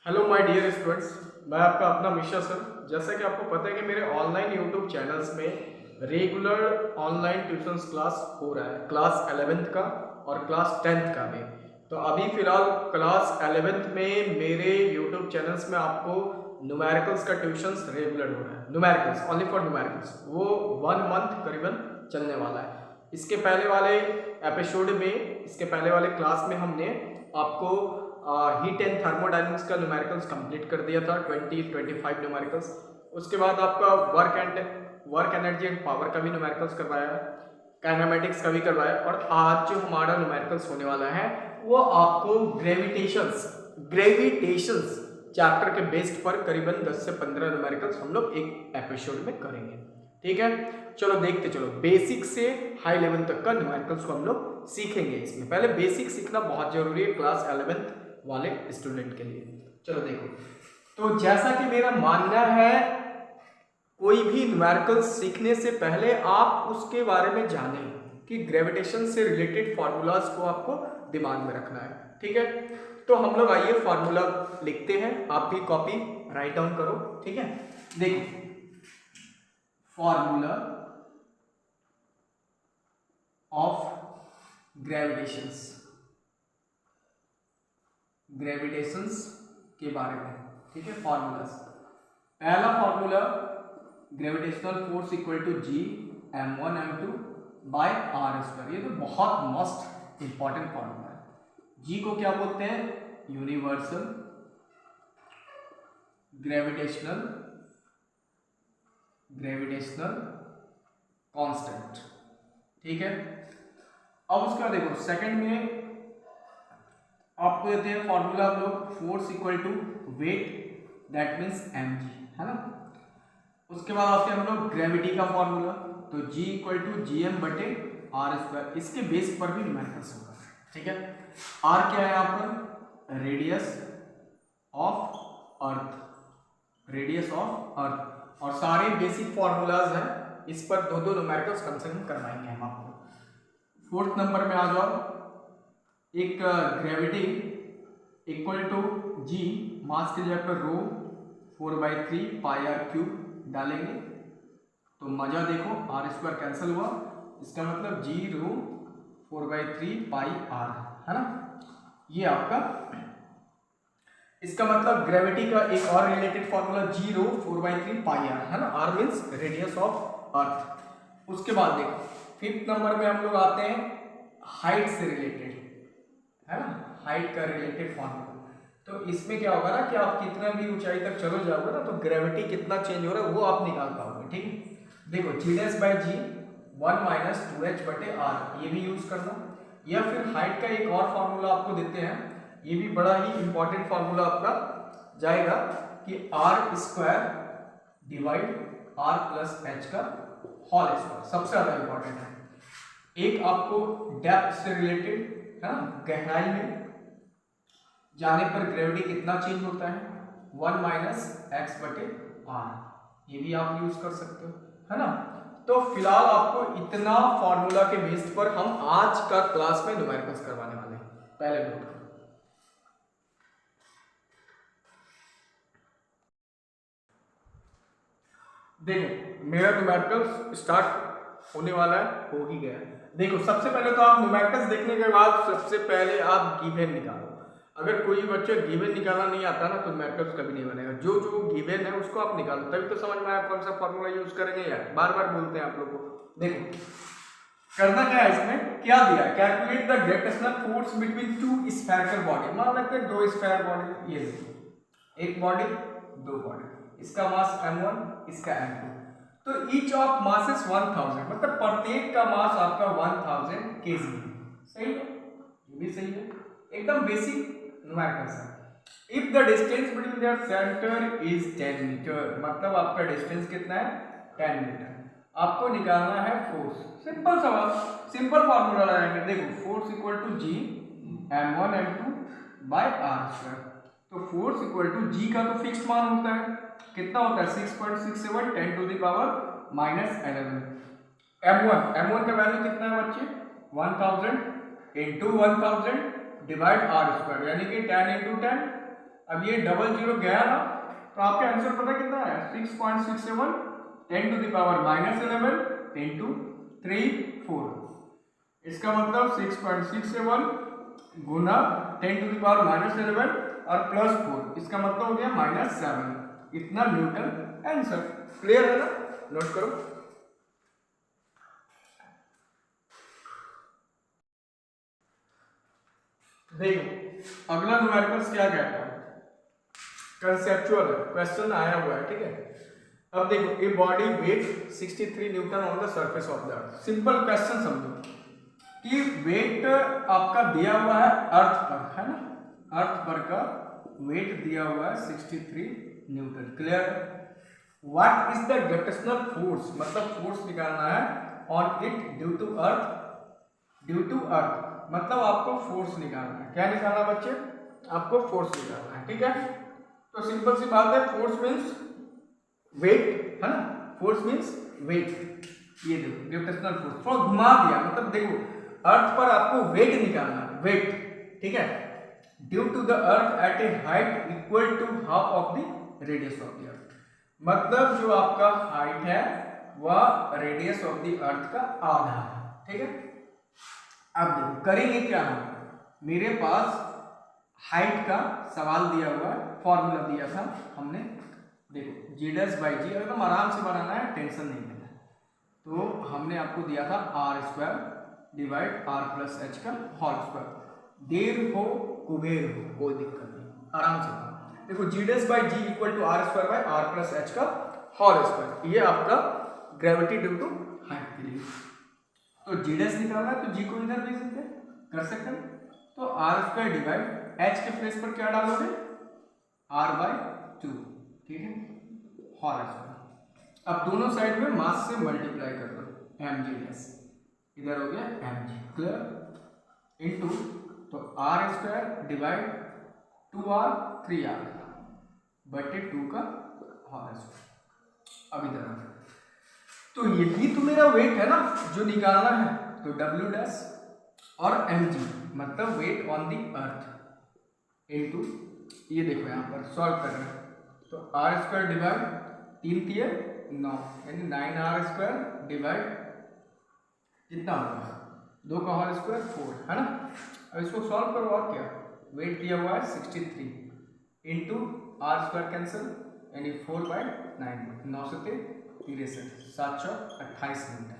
Hello my dear students, मैं आपका अपना मिशा सर। जैसा कि आपको पता है कि मेरे ऑनलाइन यूट्यूब चैनल्स में रेगुलर ऑनलाइन ट्यूशंस क्लास हो रहा है, क्लास 11th का और क्लास 10th का भी। तो अभी फ़िलहाल क्लास 11th में मेरे यूट्यूब चैनल्स में आपको न्यूमेरिकल्स का ट्यूशंस रेगुलर हो रहा है। न्यूमेरिकल्स ओनली फॉर न्यूमेरिकल्स, वो 1 मंथ करीबन चलने वाला है। इसके पहले वाले एपिसोड में, इसके पहले वाले क्लास में हमने आपको हीट एंड थर्मोडाइनमिक्स का न्यूमेरिकल्स कंप्लीट कर दिया था, 25 न्यूमेरिकल्स। उसके बाद आपका वर्क एनर्जी एंड पावर का भी न्यूमेरिकल्स करवाया है, काइनेमेटिक्स का भी करवाया। और आज जो हमारा न्यूमेरिकल्स होने वाला है वो आपको ग्रेविटेशंस चैप्टर के बेस्ड पर करीबन 10 से 15 न्यूमेरिकल्स हम लोग एक एपिसोड में करेंगे। ठीक है, चलो देखते चलो। बेसिक से हाई लेवल तक का न्यूमेरिकल्स को हम लोग सीखेंगे। इसमें पहले बेसिक सीखना बहुत जरूरी है क्लास 11th वाले स्टूडेंट के लिए। चलो देखो, तो जैसा कि मेरा मानना है, कोई भी न्यूमेरिकल्स सीखने से पहले आप उसके बारे में जानें कि ग्रेविटेशन से रिलेटेड फार्मूलाज को आपको दिमाग में रखना है। ठीक है, तो हम लोग आइए फार्मूला लिखते हैं। आप भी कॉपी राइट डाउन करो। ठीक है, देखो फार्मूला ऑफ ग्रेविटेशंस के बारे में। ठीक है, फार्मूलाज। पहला formula, gravitational force equal to G m1 m2 by r square. ये तो बहुत मोस्ट इंपॉर्टेंट फार्मूला है। जी को क्या बोलते हैं? Universal gravitational constant. ठीक है, अब उसका देखो सेकंड में आपको देते हैं फॉर्मूला हम लोग, force equal to weight, that means mg, है ना। उसके बाद आते हैं हम लोग ग्रेविटी का फॉर्मूला, तो g equal to G M बटे आर स्क्वायर। इसके बेस पर भी न्यूमेरिकल्स होगा। ठीक है, r क्या है यहाँ पर? रेडियस ऑफ अर्थ। और सारे बेसिक फॉर्मूलाज हैं, इस पर दो दो न्यूमेरिकल्स कम से कम करवाएंगे हम आपको। फोर्थ नंबर में आ जाओ, एक ग्रेविटी इक्वल टू जी, मास की जगह पर रो 4/3 पाई आर क्यूब डालेंगे तो मजा देखो, आर स्क्वायर कैंसिल हुआ, इसका मतलब जी रो 4/3 पाई आर, है ना। ये आपका, इसका मतलब ग्रेविटी का एक और related formula G rho 4/3 pi r, है ना। R means radius of earth. उसके बाद देखो फिफ्थ नंबर में हम लोग आते हैं हाइट से रिलेटेड, है ना, हाइट का रिलेटेड फॉर्मूला। तो इसमें क्या होगा ना कि आप कितना भी ऊंचाई तक चलो जाओगे ना, तो ग्रेविटी कितना चेंज हो रहा है वो आप निकाल पाओगे। ठीक है, देखो G dash by G 1 minus 2h बटे आर, ये भी यूज करना। या फिर हाइट का एक और फॉर्मूला आपको देते हैं, ये भी बड़ा ही इंपॉर्टेंट फॉर्मूला आपका जाएगा कि r square divide r plus H का होल स्क्वायर, सबसे ज्यादा इंपॉर्टेंट है। एक आपको डेप्थ से रिलेटेड, है ना, गहराई में जाने पर ग्रेविटी कितना चेंज होता है, 1 माइनस एक्स बटे आर, ये भी आप यूज कर सकते हो, है ना। तो फिलहाल आपको इतना फॉर्मूला के बेस पर हम आज का क्लास में न्यूमेरिकल्स करवाने वाले हैं। पहले नोट करो, देखो मेरा न्यूमेरिकल्स स्टार्ट होने वाला है, हो ही गया है। देखो सबसे पहले तो आप न्यूमेरिकल्स देखने के बाद सबसे पहले आप गिवन निकालो। अगर कोई बच्चे गिवन निकालना नहीं आता ना, तो न्यूमेरिकल्स कभी नहीं बनेगा। जो जो गिवन है उसको आप निकालो, तभी तो समझ में आया कौन सा फॉर्मूला यूज करेंगे। यार बार बार बोलते हैं आप लोगों को। देखो करना क्या है, इसमें क्या दिया है, calculate the gravitational force between two spherical body. मान लेते हैं दो स्फेयर बॉडी, ये देखो एक बॉडी दो बॉडी, इसका मास m1, इसका m2। तो ईच ऑफ मासेस 1000, मतलब प्रत्येक का मास आपका 1000 kg। सही है, ये भी सही है, एकदम बेसिक न्यूमेरिकल्स है। If the distance between their centre is 10 metre, मतलब आपका डिस्टेंस कितना है, 10 मीटर। आपको निकालना है फोर्स। सिंपल सवाल, सिंपल फार्मूला लगाएंगे। देखो force equal to G m1 m2 by r square. तो फोर्स इक्वल टू जी का तो फिक्स्ड मान होता है, कितना होता है 6.67 10 टू द पावर -11। m1 का वैल्यू कितना है बच्चे, 1000 इंटू 1000 डिवाइड आर स्क्वायर, यानी कि 10 इंटू 10 अब ये 00 गया ना, तो आपका आंसर पता कितना है 6.67 10 टू द पावर -11 10 टू 3 4। इसका मतलब 6.67 गुना 10 टू द पावर -11 और +4, इसका मतलब हो गया -7। इतना न्यूटन आंसर। क्लियर है ना? नोट करो। देखो अगला न्यूमेरिकल्स क्या कहता है, कंसेप्चुअल है, क्वेश्चन आया हुआ है, ठीक है। अब देखो a body weight 63 Newton on the surface of the earth. Simple question समझो कि वेट आपका दिया हुआ है अर्थ पर, है ना, अर्थ पर का वेट दिया हुआ है 63 newton. Clear? What is the gravitational force, मतलब फोर्स निकालना है on it due to earth. Due to earth मतलब आपको फोर्स निकालना है। क्या निकालना बच्चे? आपको फोर्स निकालना है, ठीक है। तो सिंपल सी बात है, फोर्स मीन्स वेट, है ना, फोर्स मीन्स वेट। ये देखो ग्रेविटेशनल फोर्स थोड़ा घुमा दिया, मतलब देखो अर्थ पर आपको वेट निकालना है, वेट, ठीक है, due to the earth at a height equal to half of the radius of the earth. मतलब जो आपका हाइट है वह रेडियस ऑफ द अर्थ का आधा है, ठीक है। अब देखो करेंगे क्या, हम मेरे पास हाइट का सवाल दिया हुआ है, फॉर्मूला दिया था हमने, देखो जी डैश बाई जी, एकदम आराम से बनाना है, टेंशन नहीं लेना। तो हमने आपको दिया था r² divide r plus H का होल स्क्वायर। देर हो कुबेर हो कोई दिक्कत नहीं, आराम से बना। देखो G dash by ji equal to r² by r plus H का होल स्क्वायर, ये आपका ग्रेविटी ड्यू टू हाइट के लिए। तो जी डैश निकालना है तो जी को इधर भेज सकते हैं, कर सकते हैं। तो r² डिवाइड एच के प्लेस पर क्या डालोगे r/2, ठीक है, होल स्क्वायर। अब दोनों साइड में मास से मल्टीप्लाई कर दो, mg इधर हो गया mg। क्लियर? इनटू तो r² डिवाइड 2r 3r बटे 2 का होल स्क्वायर। अब इधर आ, तो यही तो मेरा वेट है ना जो निकालना है। तो w डैश और mg मतलब weight on the earth into, ये देखो यहाँ पर सॉल्व कर रहे हैं, तो r² डिवाइड 3 3 9 यानी 9r² डिवाइड कितना होगा 2 का होल स्क्वायर 4, है ना। अब इसको सॉल्व करो, और क्या, वेट दिया हुआ है 63 इंटू r² कैंसिल यानी 4/9, 9 से 63 728 न्यूटन।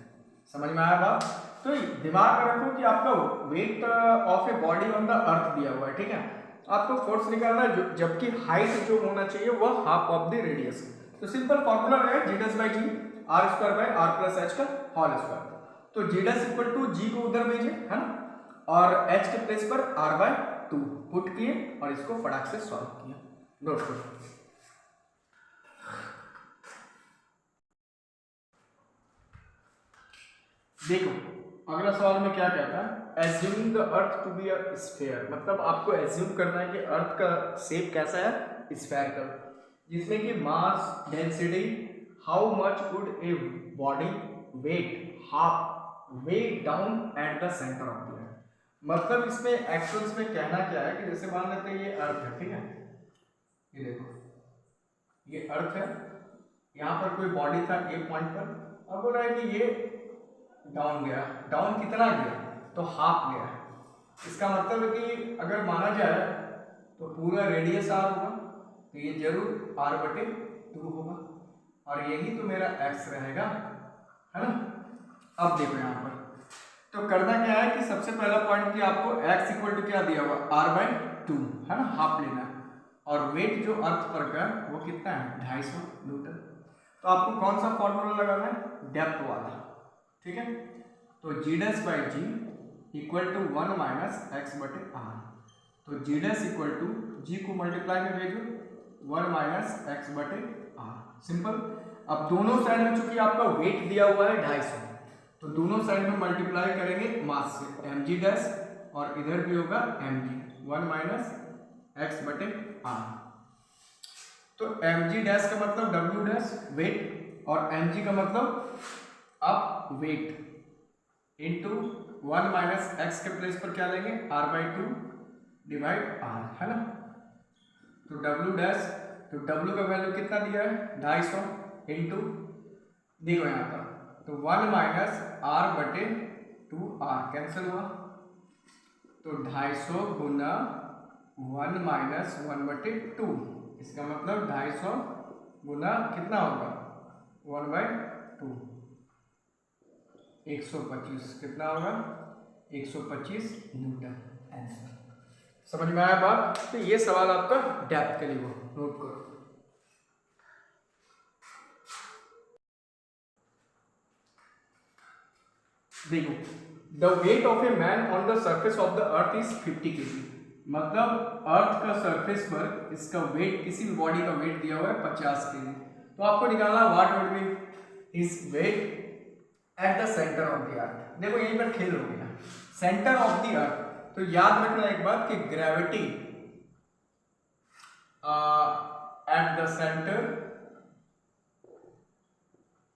समझ में आया बात? तो दिमाग में रखो कि आपका weight of a body on the अर्थ दिया हुआ है, ठीक है। आपको फोर्स निकालना है जबकि हाइट जो होना चाहिए वह हाफ ऑफ द रेडियस। तो सिंपल फॉर्मूला है G dash by G r² by r plus H का होल स्क्वायर। तो जी डैश इक्वल टू जी को उधर भेजे, है ना, और h के प्लेस पर r/2 पुट किए और इसको फटाक से सॉल्व किया। नोट करो। देखो अगला सवाल में क्या कहता है, assuming the earth to be a sphere, मतलब आपको एज्यूम करना है कि अर्थ का शेप कैसा है, स्फीयरिकल, जिसमें कि mass density how much would a body weight half way down at the centre of the earth. मतलब इसमें एक्चुअल्स में कहना क्या है कि जैसे मान लेते हैं ये अर्थ है, ठीक है, ये देखो ये अर्थ है, यहाँ पर कोई बॉडी था ए पॉइंट पर, अब बोल रहा है कि ये डाउन गया, डाउन कितना गया, तो हाफ गया। इसका मतलब है कि अगर माना जाए तो पूरा रेडियस r होगा, तो ये जरूर r/2 होगा, और यही तो मेरा x रहेगा, है ना। अब देखो यहाँ पर तो करना क्या है कि सबसे पहला पॉइंट कि आपको x इक्वल टू क्या दिया हुआ r/2, है ना, हाफ लेना है, और वेट जो अर्थ पर का वो कितना है 250 न्यूटन। तो आपको कौन सा फॉर्मूला लगाना है, डेप्थ वाला, ठीक है। तो जी dash by ji equal to 1 minus X बटे आर। तो जी डैश इक्वल टू जी को मल्टीप्लाई में भेजो 1 माइनस एक्स बटे आर, सिंपल। अब दोनों साइड में चूंकि आपका वेट दिया हुआ है 250, तो दोनों साइड में मल्टीप्लाई करेंगे मास से, एम जी डैश और इधर भी होगा एम जी, 1 माइनस एक्स बटे आर। तो एम जी डैश का मतलब डब्ल्यू डैश वेट, और एम जी का मतलब अब वेट इंटू 1 माइनस एक्स के प्लेस पर क्या लेंगे r/2 डिवाइड r, है ना। तो W डैश, तो W का वैल्यू कितना दिया है 250 इंटू, देखो यहाँ पर तो 1 माइनस R बटे 2R कैंसिल हुआ, तो 250 गुना 1 माइनस 1 बटे 2, इसका मतलब 250 गुना कितना होगा 1/2, 125 कितना होगा 125 न्यूटन आंसर। समझ में आया बात? तो ये सवाल आपका डेप्थ के लिए हो, नोट करो। देखो the weight of a man on the surface of the earth is 50 kg, मतलब अर्थ का सरफेस पर इसका वेट, किसी भी बॉडी का वेट दिया हुआ है 50 kg, तो आपको निकालना what would be his weight at the centre of the अर्थ। देखो यहीं पर खेल हो गया, सेंटर ऑफ द अर्थ, तो याद रखना एक बात कि gravity at the centre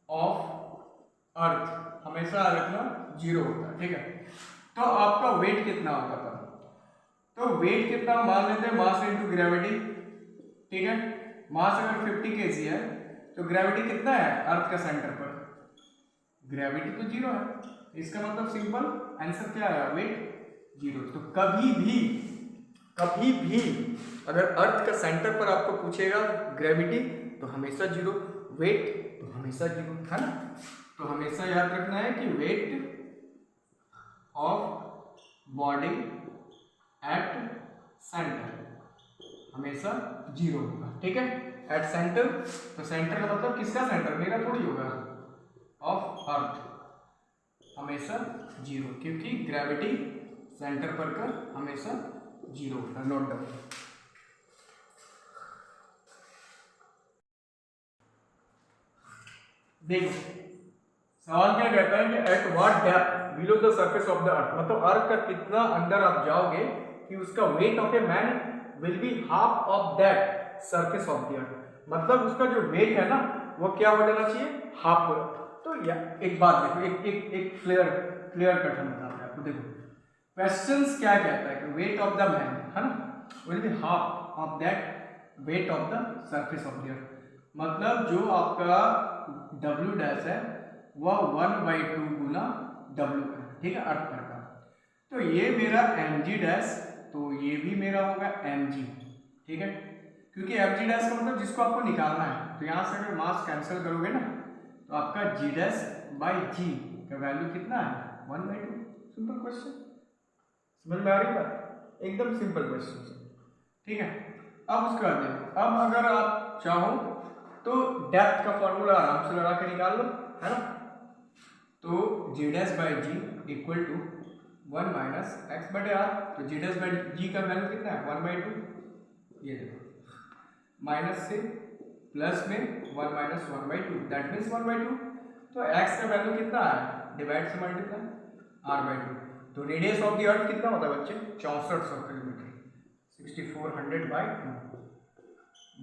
of earth हमेशा रखना 0 होता है, ठीक है। तो आपका वेट कितना होगा तब, तो वेट कितना मान लेते हैं मास इनटू ग्रेविटी, ठीक है। मास अगर 50 kg है तो ग्रेविटी कितना है अर्थ का सेंटर पर, ग्रेविटी तो 0 है, इसका मतलब सिंपल आंसर क्या आया वेट 0। तो कभी भी अगर अर्थ का सेंटर पर आपको पूछेगा ग्रेविटी तो हमेशा 0, वेट तो हमेशा 0, है ना। तो हमेशा याद रखना है कि weight of body at centre हमेशा 0 होगा, ठीक है। एट सेंटर, तो सेंटर का मतलब किसका सेंटर, मेरा थोड़ी होगा, ऑफ अर्थ हमेशा 0, क्योंकि ग्रेविटी सेंटर पर का हमेशा 0 होता है, नोट डाउन। देखो सवाल क्या कहता है कि at what depth below the surface of the earth, मतलब अर्थ का कितना अंदर आप जाओगे कि उसका weight of a man will be half of that surface of the earth, मतलब उसका जो वेट है ना वो क्या हो जाना चाहिए हाफ। तो एक बात देखो, एक क्लियर कट हम बताते हैं आपको। देखो क्वेश्चंस क्या कहता है कि वेट ऑफ द मैन है ना will be half of that weight of the surface of the earth, मतलब जो आपका W डैश है वह 1/2 गुना W का, ठीक है, अर्थ पर का। तो ये मेरा mg डैश, तो ये भी मेरा होगा mg, ठीक है, क्योंकि mg डैश का मतलब जिसको आपको निकालना है, तो यहाँ से अगर मास कैंसिल करोगे ना तो आपका g डैश बाई g का वैल्यू कितना है 1/2। सिंपल क्वेश्चन, समझ में आ रही बात, एकदम सिंपल क्वेश्चन, ठीक है। अब उसके बाद देखो, अब अगर आप चाहो तो डेप्थ का फॉर्मूला आराम से लगा के निकाल लो, है ना। तो जी dash by ji equal to 1 minus X बटे आर, तो जी डैश बाई जी का वैल्यू कितना है 1/2, ये देखो माइनस से प्लस में 1 माइनस 1/2 दैट मीन्स 1/2, तो एक्स का वैल्यू कितना है डिवाइड से मल्टीप्लाई r/2। तो रेडियस ऑफ द अर्थ कितना होता है बच्चे 6400 किलोमीटर, 6400 बाई 2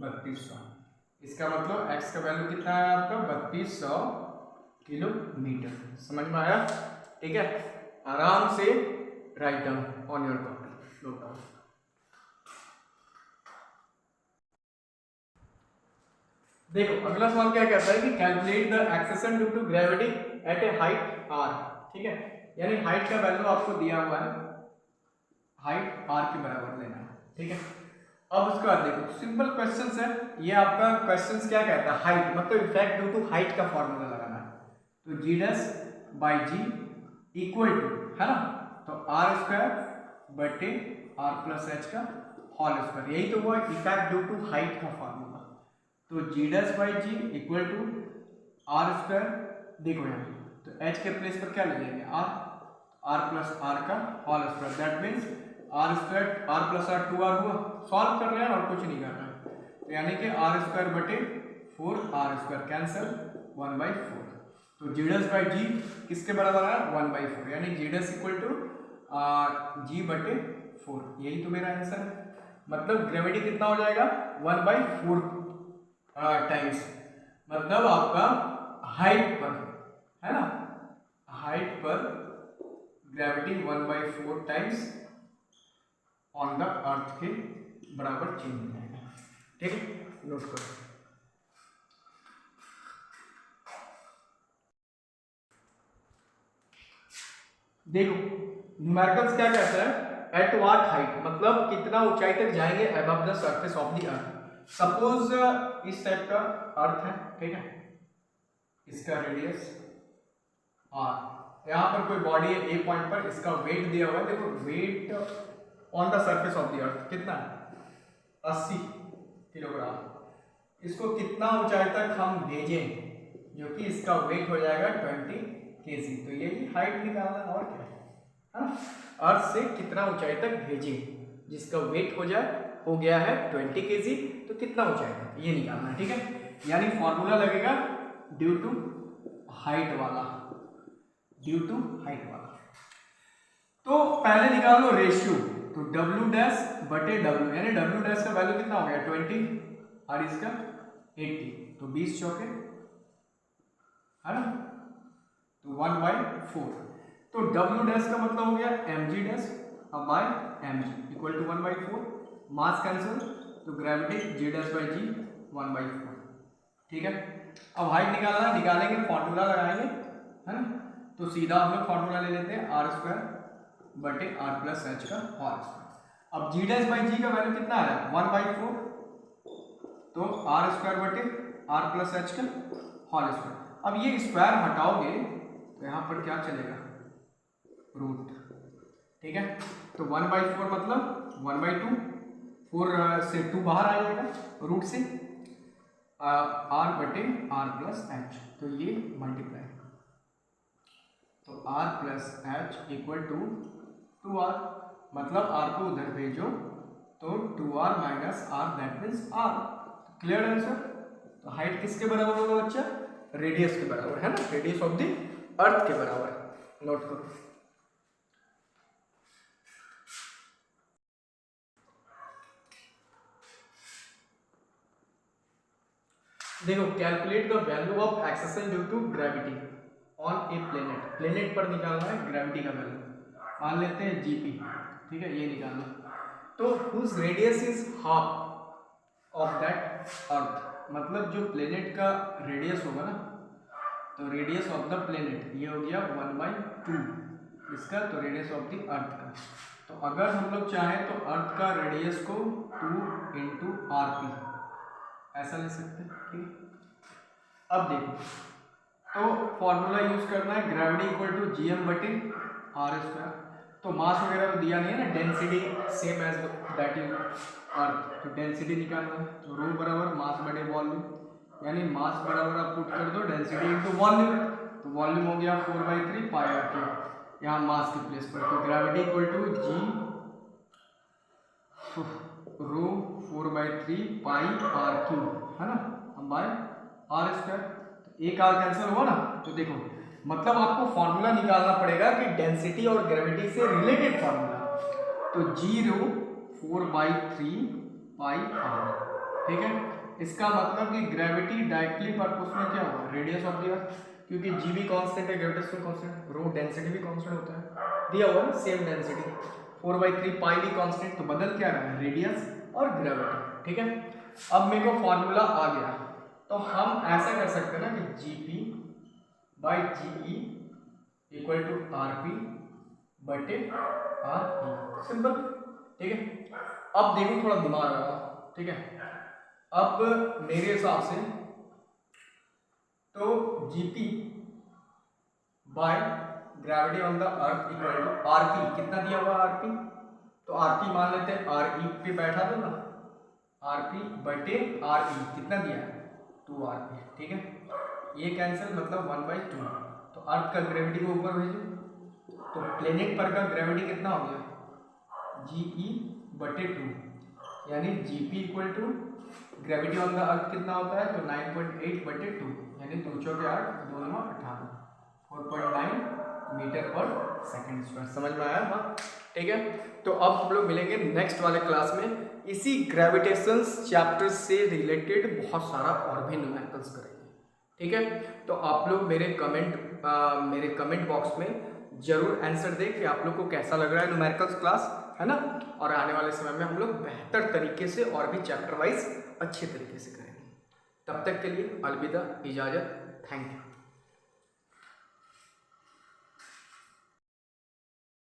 3200, इसका मतलब x का वैल्यू कितना है आपका 3200 किलोमीटर। समझ में आया, ठीक है। आराम से write down on your copy, note down. देखो अगला सवाल क्या कहता है कि calculate the acceleration due to gravity at a height r, ठीक है, यानी हाइट का वैल्यू आपको दिया हुआ है, हाइट r के बराबर लेना है, ठीक है। अब उसके बाद देखो सिंपल क्वेश्चंस है, ये आपका क्वेश्चंस क्या कहता है हाइट, मतलब इफेक्ट ड्यू टू हाइट का फॉर्मूला लगाना है, तो जी dash by ji equal to, है ना, तो आर स्क्वायर बटे आर प्लस एच का होल स्क्वायर, यही तो वो इफेक्ट ड्यू टू हाइट का फॉर्मूला। तो जी dash by ji equal to r square, देखो यहाँ तो एच के प्लेस पर क्या ले लेंगे आर प्लस आर का whole square, that means r square r plus r 2r हुआ, सॉल्व कर रहे हैं और कुछ नहीं कर रहे हैं, तो यानी कि आर स्क्वायर बटे 4r स्क्वायर कैंसिल 1/4, तो जी डैश बाई जी किसके बराबर है 1/4, यानी जी डैश इक्वल टू जी बटे 4, यही तो मेरा आंसर है। मतलब ग्रेविटी कितना हो जाएगा 1/4 टाइम्स, मतलब आपका हाइट पर, है ना, हाइट पर ग्रेविटी 1/4 टाइम्स ऑन द अर्थ के बराबर चेंज हो जाएगा। ठीक है, नोट करो। देखो न्यूमेरिकल्स क्या कहता है, एट व्हाट हाइट, मतलब कितना ऊंचाई तक जाएंगे above the surface of the earth. Suppose इस टाइप का अर्थ है, ठीक है, इसका रेडियस आर, यहाँ पर कोई बॉडी है ए पॉइंट पर, इसका वेट दिया हुआ है, देखो weight on the surface of the earth कितना है 80 किलोग्राम। इसको कितना ऊंचाई तक हम भेजें जो कि इसका वेट हो जाएगा 20 केजी। तो यही हाइट निकालना और क्या है, अर्थ से कितना ऊंचाई तक भेजें जिसका वेट हो गया है 20 केजी, तो कितना ऊंचाई तक ये निकालना है, ठीक है। यानी फॉर्मूला लगेगा ड्यू टू हाइट वाला, ड्यू टू हाइट वाला। तो पहले निकाल लो रेशियो, तो डब्ल्यू डैश बटे डब्ल्यू, यानी डब्ल्यू डैश का वैल्यू कितना हो गया 20 और इसका 80, तो 20 चौके है ना, तो 1/4। तो डब्ल्यू डैश का मतलब हो गया mg डैश अब by mg equal to 1/4। Mass cancel, तो gravity g dash by g 1/4, ठीक है। अब हाइट निकालना है, निकालेंगे फॉर्मूला लगाएंगे, है ना, तो सीधा हम लोग फॉर्मूला ले लेते हैं r स्क्वायर बटे r प्लस h का होल स्क्वायर। अब g डैश बाई g का वैल्यू कितना आया 1/4, तो r स्क्वायर बटे r प्लस h का होल स्क्वायर। अब ये स्क्वायर हटाओगे तो यहाँ पर क्या चलेगा रूट, ठीक है। तो 1/4 मतलब 1/2, 4 से 2 बाहर आ जाएगा रूट से, r बटे r प्लस h, तो ये मल्टीप्लाई, तो r plus h equal to 2r, मतलब r को उधर भेजो तो 2r minus r that means r। Clear answer. तो हाइट किसके बराबर होगा बच्चा, रेडियस के बराबर, है ना, रेडियस ऑफ द अर्थ के बराबर। नोट करो। देखो calculate the value of acceleration due to gravity on a planet, planet पर निकालना है ग्रेविटी का वैल्यू, मान लेते हैं जीपी, ठीक है, ये निकालना। तो whose radius is half of that earth, मतलब जो प्लेनेट का रेडियस होगा ना, तो रेडियस ऑफ द प्लेनेट ये हो गया 1/2 इसका, तो रेडियस ऑफ द अर्थ का। तो अगर हम लोग चाहें तो अर्थ का रेडियस को 2 इंटू RP ऐसा ले सकते हैं, ठीक। अब देखो, तो फॉर्मूला यूज करना है ग्रेविटी इक्वल टू gm बटे r स्क्वायर। तो मास वगैरह तो दिया नहीं है ना, density same as that is Earth, तो डेंसिटी निकालना है, तो रो बराबर मास बटे वॉल्यूम, यानी मास बराबर आप पुट कर दो डेंसिटी इनटू वॉल्यूम, तो वॉल्यूम हो गया 4/3 पाई आर क्यूब, यहाँ मास की प्लेस पर, तो gravity equal to g rho 4/3 pi r cube, है ना, बाय आर स्क्वायर। एक आर कैंसिल हुआ ना, तो देखो मतलब आपको फॉर्मूला निकालना पड़ेगा कि डेंसिटी और ग्रेविटी से रिलेटेड फॉर्मूला, तो g रो 4/3 पाई आर, ठीक है। इसका मतलब कि ग्रेविटी डायरेक्टली पर्पस में क्या होगा रेडियस ऑफ द अर्थ, क्योंकि जी भी कांस्टेंट है, ग्रेविटेशनल कांस्टेंट, रो डेंसिटी भी कांस्टेंट होता है, दिया हुआ ना सेम डेंसिटी, 4/3 पाई भी कांस्टेंट, तो बदल क्या रहा है रेडियस और ग्रेविटी, ठीक है। अब मेरे को फॉर्मूला आ गया, तो हम ऐसा कर सकते हैं ना कि GP by GE equal to RP बटे आर, सिंपल, ठीक है। अब देखो थोड़ा दिमाग लगा, ठीक है। अब मेरे हिसाब से तो GP by gravity on the earth equal to RP, कितना दिया हुआ आरपी, तो आरपी मान लेते हैं, आर ई पे बैठा दो ना, आरपी बटे आर ई कितना दिया है 2rp, ठीक है। ये कैंसिल मतलब 1/2, तो अर्थ का ग्रेविटी को ऊपर भेजो, तो प्लेनेट पर का ग्रेविटी कितना हो गया GE बटे 2, यानी GP equal to gravity on the earth कितना होता है, तो 9.8 बटे 2, यानी 2 चौके 8 2 9 18, 4.9 मीटर पर सेकेंड स्क्वायर। समझ में आया बात, ठीक है। तो अब हम लोग मिलेंगे नेक्स्ट वाले क्लास में, इसी ग्रेविटेशंस चैप्टर से रिलेटेड बहुत सारा और भी न्यूमेरिकल्स करेंगे, ठीक है। तो आप लोग मेरे कमेंट बॉक्स में जरूर आंसर दें कि आप लोग को कैसा लग रहा है न्यूमेरिकल्स क्लास, है ना। और आने वाले समय में हम लोग बेहतर तरीके से और भी चैप्टर वाइज अच्छे तरीके से करेंगे। तब तक के लिए अलविदा, इजाज़त, थैंक यू।